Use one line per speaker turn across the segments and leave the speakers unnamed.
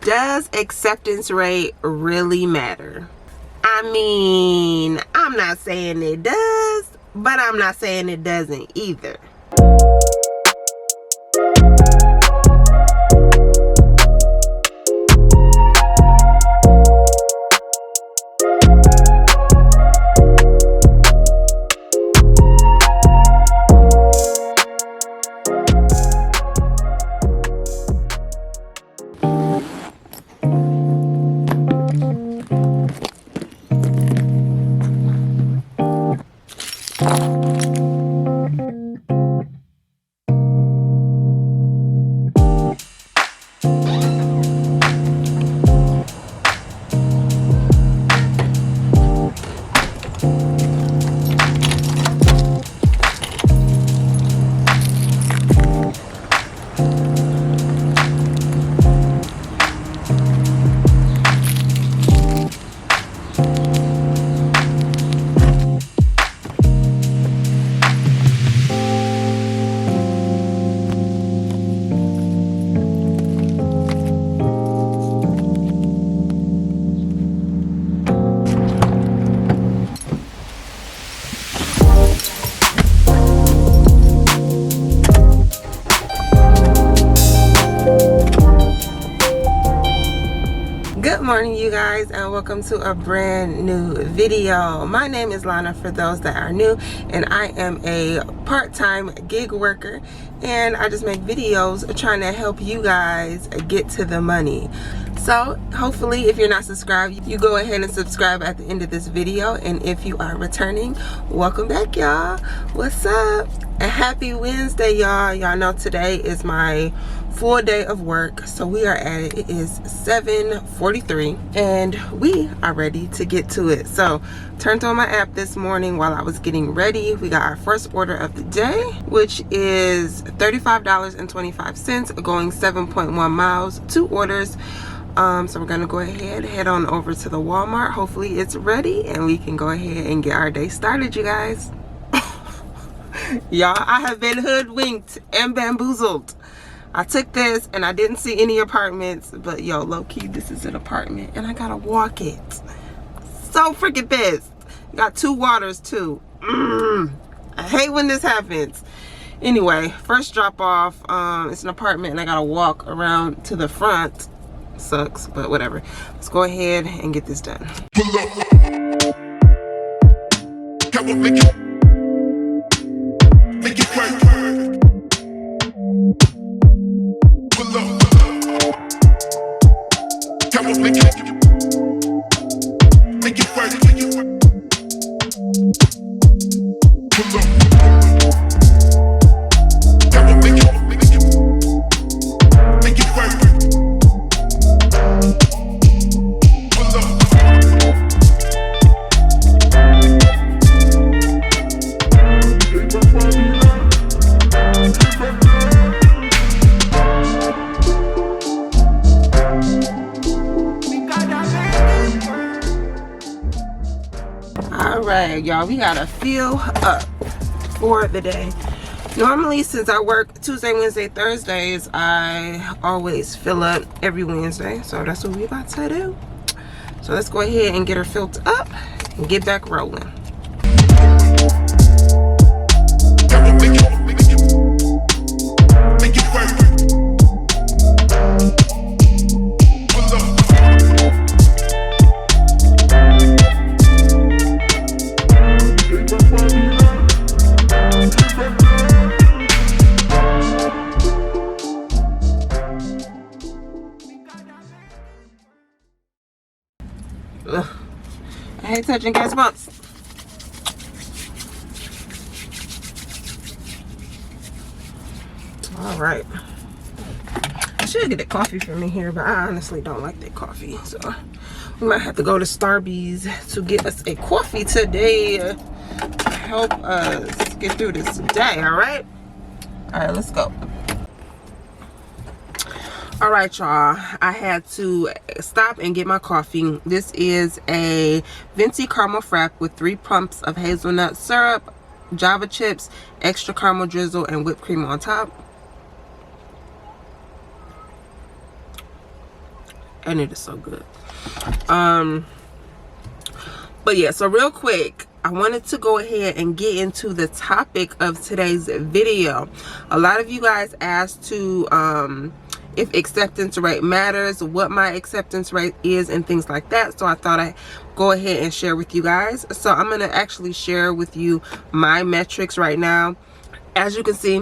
Does acceptance rate really matter? I mean, I'm not saying it does, but I'm not saying it doesn't either. Good morning, you guys, and welcome to a brand new video. My name is Lana for those that are new, and I am a part-time gig worker, and I just make videos trying to help you guys get to the money. So hopefully, if you're not subscribed, you go ahead and subscribe at the end of this video, and if you are returning, welcome back, y'all. What's up? And happy Wednesday, y'all. Y'all know today is my full day of work, so we are at it. It is 7:43 and we are ready to get to it. So turned on my app this morning while I was getting ready. We got our first order of the day, which is $35.25, going 7.1 miles, 2 orders. So we're gonna go ahead, head on over to the Walmart. Hopefully it's ready and we can go ahead and get our day started, you guys. Y'all, I have been hoodwinked and bamboozled. I took this and I didn't see any apartments, but yo, low-key, this is an apartment and I gotta walk it. So freaking pissed. Got 2 waters too. I hate when this happens. Anyway, first drop off, it's an apartment and I gotta walk around to the front. Sucks, but whatever. Let's go ahead and get this done. Pull up. Make it work. Pull up. Come on, make it work. Pull up. Come on, make it work. Pull up. Alright, y'all, we gotta fill up for the day. Normally, since I work Tuesday, Wednesday, Thursdays, I always fill up every Wednesday. So that's what we about to do. So let's go ahead and get her filled up and get back rolling. Ugh. I hate touching gas pumps. All right. I should get a coffee from in here, but I honestly don't like that coffee. So we might have to go to Starbucks to get us a coffee today. Help us get through this day, all right? All right, let's go. All right, y'all, I had to stop and get my coffee. This is a venti caramel frap with 3 pumps of hazelnut syrup, java chips, extra caramel drizzle, and whipped cream on top. and it is so good. But yeah, so real quick, I wanted to go ahead and get into the topic of today's video. A lot of you guys asked to if acceptance rate matters, what my acceptance rate is, and things like that. So I thought I'd go ahead and share with you guys. So I'm going to actually share with you my metrics right now. As you can see,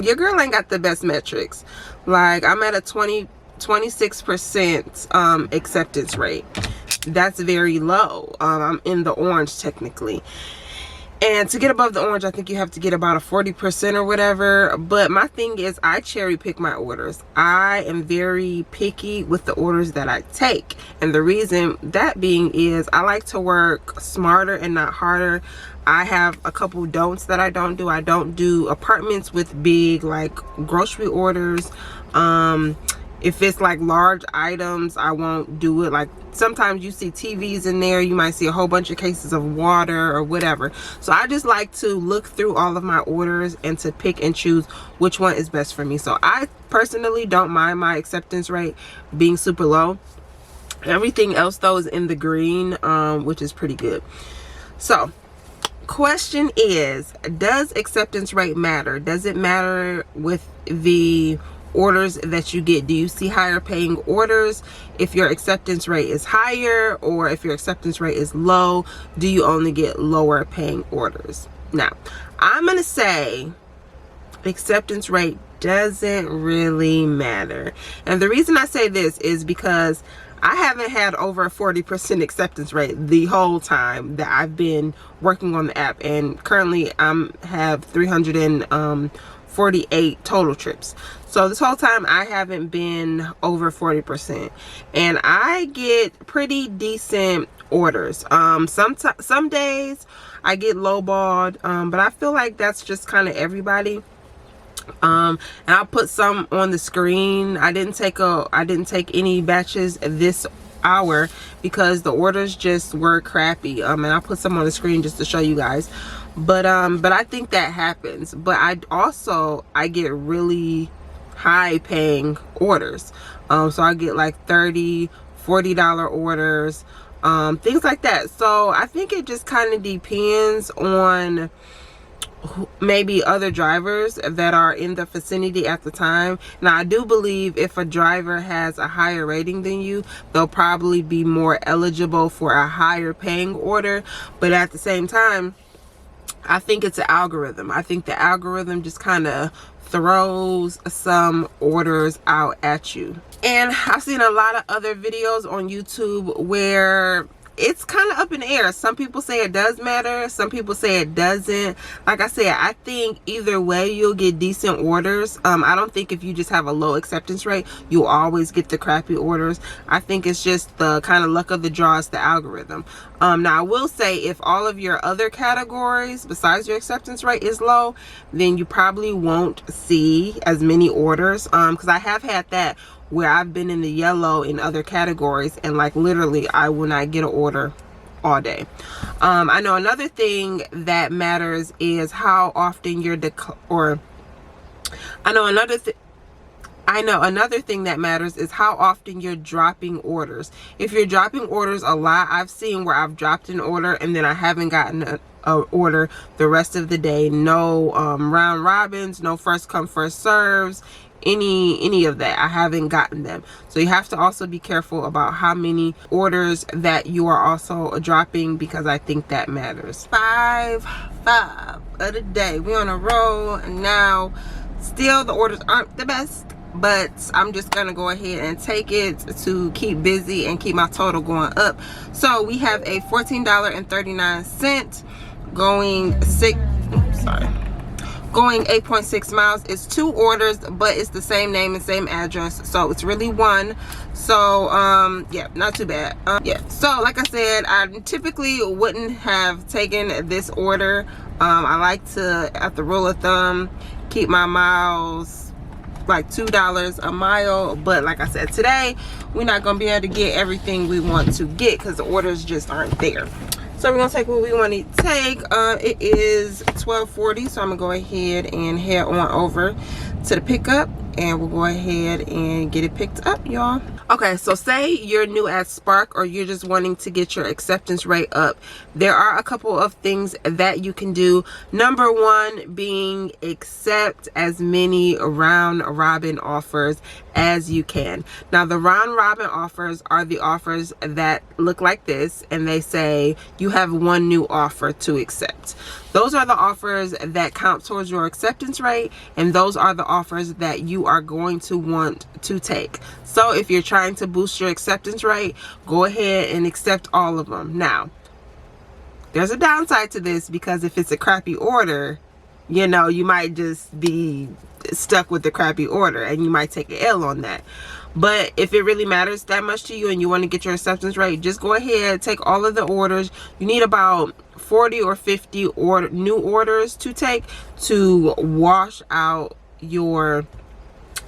your girl ain't got the best metrics. Like, I'm at a 26% acceptance rate. That's very low. I'm in the orange technically. And to get above the orange, I think you have to get about a 40% or whatever. But my thing is, I cherry pick my orders. I am very picky with the orders that I take. And the reason that being is I like to work smarter and not harder. I have a couple don'ts that I don't do. I don't do apartments with big like grocery orders. If it's like large items, I won't do it. Like sometimes you see TVs in there, you might see a whole bunch of cases of water or whatever. So I just like to look through all of my orders and to pick and choose which one is best for me. So I personally don't mind my acceptance rate being super low. Everything else though is in the green, which is pretty good. So question is, does acceptance rate matter? Does it matter with the orders that you get? Do you see higher paying orders if your acceptance rate is higher, or if your acceptance rate is low, do you only get lower paying orders? Now, I'm gonna say acceptance rate doesn't really matter. And the reason I say this is because I haven't had over a 40% acceptance rate the whole time that I've been working on the app, and currently I have 348 total trips. So this whole time I haven't been over 40%, and I get pretty decent orders. Some days I get lowballed, but I feel like that's just kind of everybody. And I'll put some on the screen. I didn't take any batches this hour because the orders just were crappy. And I'll put some on the screen just to show you guys. But I think that happens. But I get really high paying orders. So I get like $30-$40 orders, things like that. So I think it just kind of depends on maybe other drivers that are in the vicinity at the time. Now, I do believe if a driver has a higher rating than you, they'll probably be more eligible for a higher paying order. But at the same time, I think it's an algorithm. I think the algorithm just kind of throws some orders out at you. And I've seen a lot of other videos on YouTube where it's kind of up in the air. Some people say it does matter, some people say it doesn't. Like I said, I think either way you'll get decent orders. I don't think if you just have a low acceptance rate you'll always get the crappy orders. I think it's just the kind of luck of the draw, it's the algorithm. Now I will say, if all of your other categories besides your acceptance rate is low, then you probably won't see as many orders, because I have had that where I've been in the yellow in other categories, and like literally I will not get an order all day. I know another thing that matters is how often you're another thing that matters is how often you're dropping orders. If you're dropping orders a lot, I've seen where I've dropped an order and then I haven't gotten an order the rest of the day. No round robins, no first come first serves, any of that. I haven't gotten them. So you have to also be careful about how many orders that you are also dropping, because I think that matters. 5 of the day, we on a roll now. Still, the orders aren't the best, but I'm just gonna go ahead and take it to keep busy and keep my total going up. So we have a $14.39 going 8.6 miles. It's 2 orders, but it's the same name and same address, so it's really 1. So yeah, not too bad. Yeah, so like I said, I typically wouldn't have taken this order. I like to, at the rule of thumb, keep my miles like $2 a mile. But like I said, today we're not gonna be able to get everything we want to get because the orders just aren't there. So we're gonna take what we want to take. It is 12:40, so I'm gonna go ahead and head on over to the pickup, and we'll go ahead and get it picked up, y'all. Okay, so say you're new at Spark or you're just wanting to get your acceptance rate up. There are a couple of things that you can do. Number one being accept as many round robin offers as you can. Now, the round robin offers are the offers that look like this, and they say you have one new offer to accept. Those are the offers that count towards your acceptance rate, and those are the offers that you are going to want to take. So if you're trying to boost your acceptance rate, go ahead and accept all of them. Now, there's a downside to this, because if it's a crappy order, you know, you might just be stuck with the crappy order and you might take an L on that. But if it really matters that much to you and you want to get your acceptance rate, just go ahead, take all of the orders. You need about 40 or 50 new orders to take to wash out your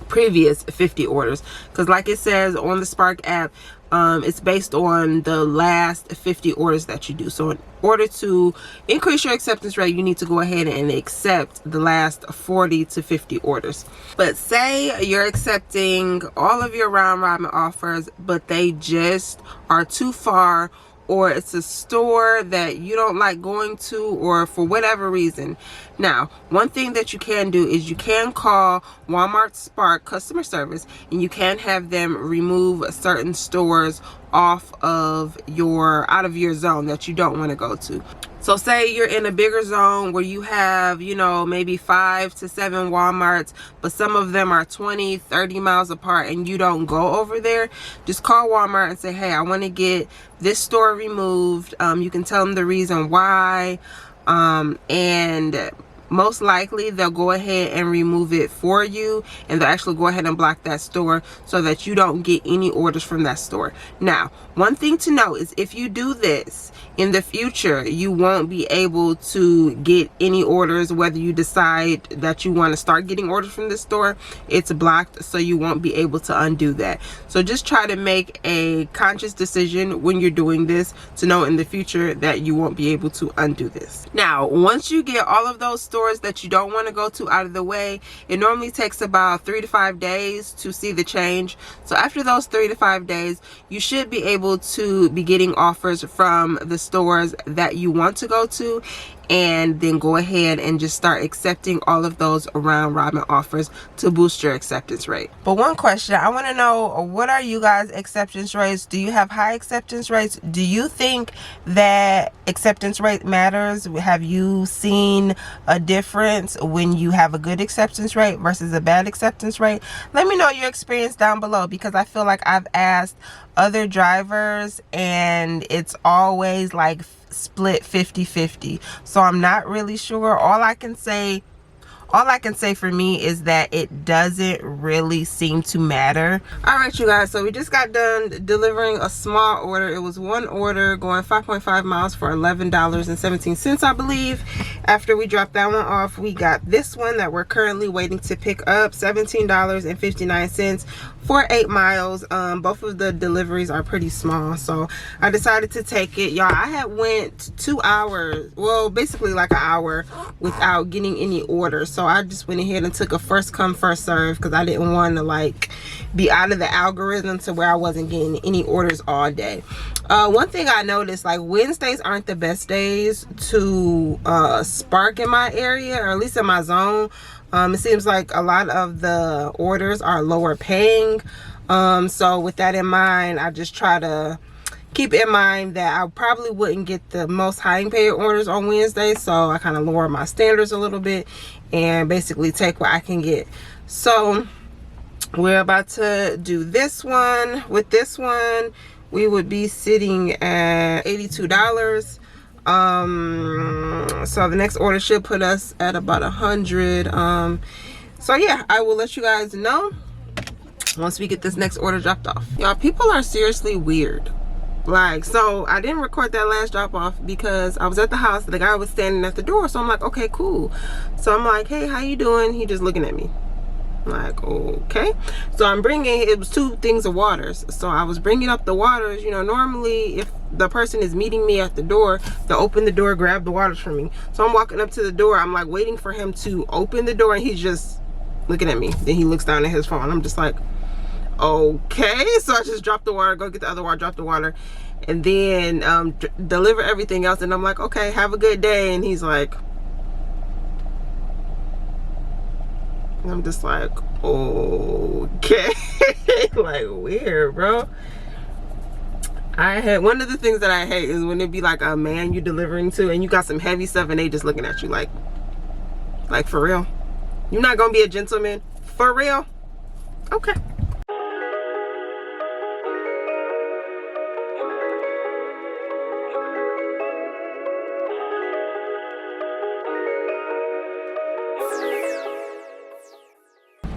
previous 50 orders, because like it says on the Spark app, it's based on the last 50 orders that you do. So in order to increase your acceptance rate, you need to go ahead and accept the last 40 to 50 orders. But say you're accepting all of your round robin offers, but they just are too far, or it's a store that you don't like going to, or for whatever reason. Now, one thing that you can do is you can call Walmart Spark customer service, and you can have them remove certain stores out of your zone that you don't want to go to. So say you're in a bigger zone where you have, you know, maybe 5 to 7 Walmarts, but some of them are 20, 30 miles apart and you don't go over there. Just call Walmart and say, hey, I want to get this store removed. You can tell them the reason why, and most likely they'll go ahead and remove it for you, and they'll actually go ahead and block that store so that you don't get any orders from that store. Now, one thing to know is if you do this in the future, you won't be able to get any orders. Whether you decide that you want to start getting orders from this store, it's blocked, so you won't be able to undo that. So just try to make a conscious decision when you're doing this to know in the future that you won't be able to undo this. Now, once you get all of those stores that you don't want to go to out of the way, it normally takes about 3 to 5 days to see the change. So after those 3 to 5 days, you should be able to be getting offers from the stores that you want to go to, and then go ahead and just start accepting all of those round robin offers to boost your acceptance rate. But one question, I want to know, what are you guys' acceptance rates? Do you have high acceptance rates? Do you think that acceptance rate matters? Have you seen a difference when you have a good acceptance rate versus a bad acceptance rate? Let me know your experience down below, because I feel like I've asked other drivers and it's always like split 50-50. So I'm not really sure. All I can say for me is that it doesn't really seem to matter. All right, you guys, so we just got done delivering a small order. It was one order going 5.5 miles for $11.17, I believe. After we dropped that one off, we got this one that we're currently waiting to pick up, $17.59 for 8 miles. Both of the deliveries are pretty small, so I decided to take it. Y'all, I had went 2 hours, well, basically like an hour without getting any orders. So I just went ahead and took a first come first serve, because I didn't want to like be out of the algorithm to where I wasn't getting any orders all day. One thing I noticed, like Wednesdays aren't the best days to Spark in my area, or at least in my zone. It seems like a lot of the orders are lower paying. So with that in mind, I just try to keep in mind that I probably wouldn't get the most high paid orders on Wednesday. So I kind of lower my standards a little bit and basically take what I can get. So we're about to do this one. With this one, we would be sitting at $82. So the next order should put us at about 100. So yeah, I will let you guys know once we get this next order dropped off. Y'all, people are seriously weird. Like, so I didn't record that last drop off because I was at the house, the guy was standing at the door, so I'm like, okay, cool. So I'm like, hey, how you doing? He just looking at me. I'm like, okay. So I'm bringing, it was 2 things of waters. So I was bringing up the waters. You know, normally if the person is meeting me at the door, they'll open the door, grab the waters from me. So I'm walking up to the door, I'm like waiting for him to open the door, and he's just looking at me. Then he looks down at his phone. I'm just like, okay. So I just dropped the water, go get the other water, drop the water, and then deliver everything else. And I'm like, okay, have a good day. And he's like, and I'm just like, okay. Like, weird, bro. One of the things that I hate is when it be like a man you delivering to and you got some heavy stuff and they just looking at you like for real? You're not gonna be a gentleman? For real? Okay.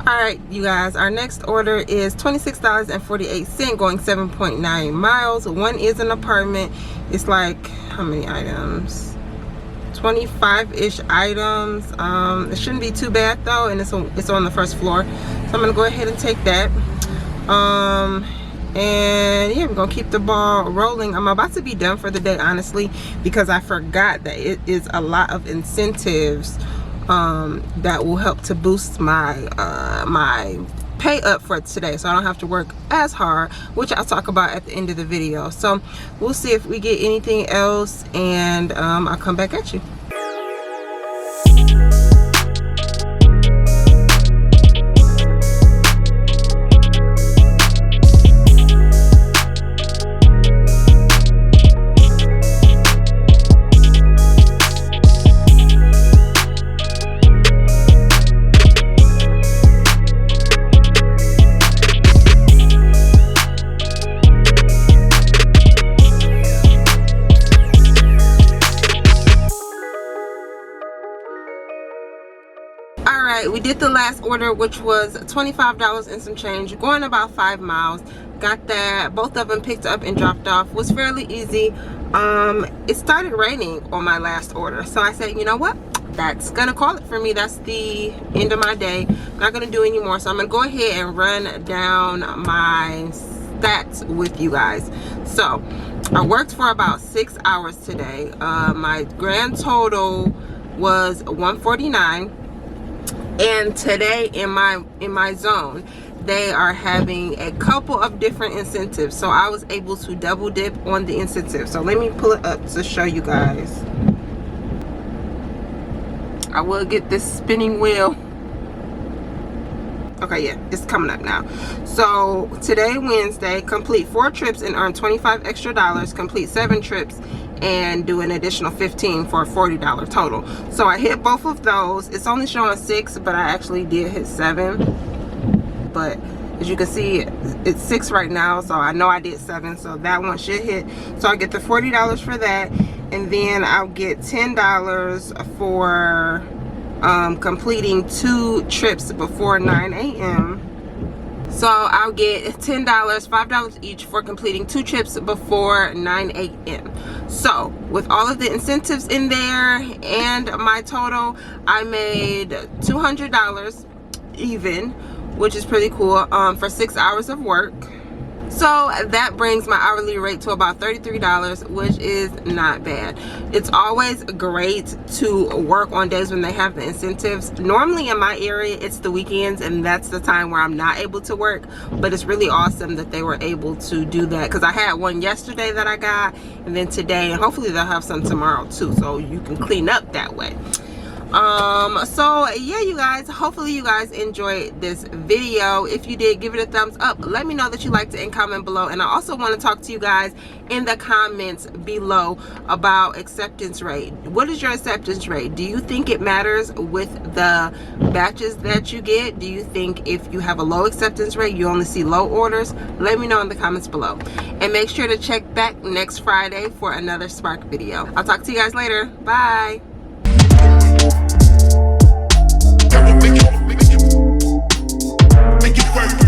All right, you guys, our next order is $26.48 going 7.9 miles. One is an apartment. It's like, how many items? 25-ish items. It shouldn't be too bad though, and it's on the first floor. So I'm gonna go ahead and take that. And yeah, we're gonna keep the ball rolling. I'm about to be done for the day, honestly, because I forgot that it is a lot of incentives that will help to boost my my pay up for today, so I don't have to work as hard, which I'll talk about at the end of the video. So we'll see if we get anything else, and I'll come back at you. We did the last order, which was $25 and some change, going about 5 miles. Got that, both of them picked up and dropped off. Was fairly easy. It started raining on my last order, so I said, you know what, that's gonna call it for me. That's the end of my day. I'm not gonna do any more, so I'm gonna go ahead and run down my stats with you guys. So I worked for about 6 hours today. My grand total was $149. And today in my zone, they are having a couple of different incentives, so I was able to double dip on the incentive. So let me pull it up to show you guys. I will get this spinning wheel. Okay, yeah, it's coming up now. So today, Wednesday, complete 4 trips and earn $25 extra. Complete 7 trips and do an additional 15 for a $40 total. So I hit both of those. It's only showing 6, but I actually did hit 7. But as you can see, it's 6 right now, so I know I did 7, so that one should hit. So I get the $40 for that, and then I'll get $10 for completing 2 trips before 9 a.m. So I'll get $10, $5 each for completing 2 trips before 9 a.m. So with all of the incentives in there and my total, I made $200 even, which is pretty cool, for 6 hours of work. So that brings my hourly rate to about $33, which is not bad. It's always great to work on days when they have the incentives. Normally in my area, it's the weekends, and that's the time where I'm not able to work. But it's really awesome that they were able to do that, because I had one yesterday that I got, and then today, and hopefully they'll have some tomorrow too, so you can clean up that way. So yeah, you guys, hopefully you guys enjoyed this video. If you did, give it a thumbs up. Let me know that you liked it and comment below. And I also want to talk to you guys in the comments below about acceptance rate. What is your acceptance rate? Do you think it matters with the batches that you get? Do you think if you have a low acceptance rate, you only see low orders? Let me know in the comments below. And make sure to check back next Friday for another Spark video. I'll talk to you guys later. Bye. Make it work.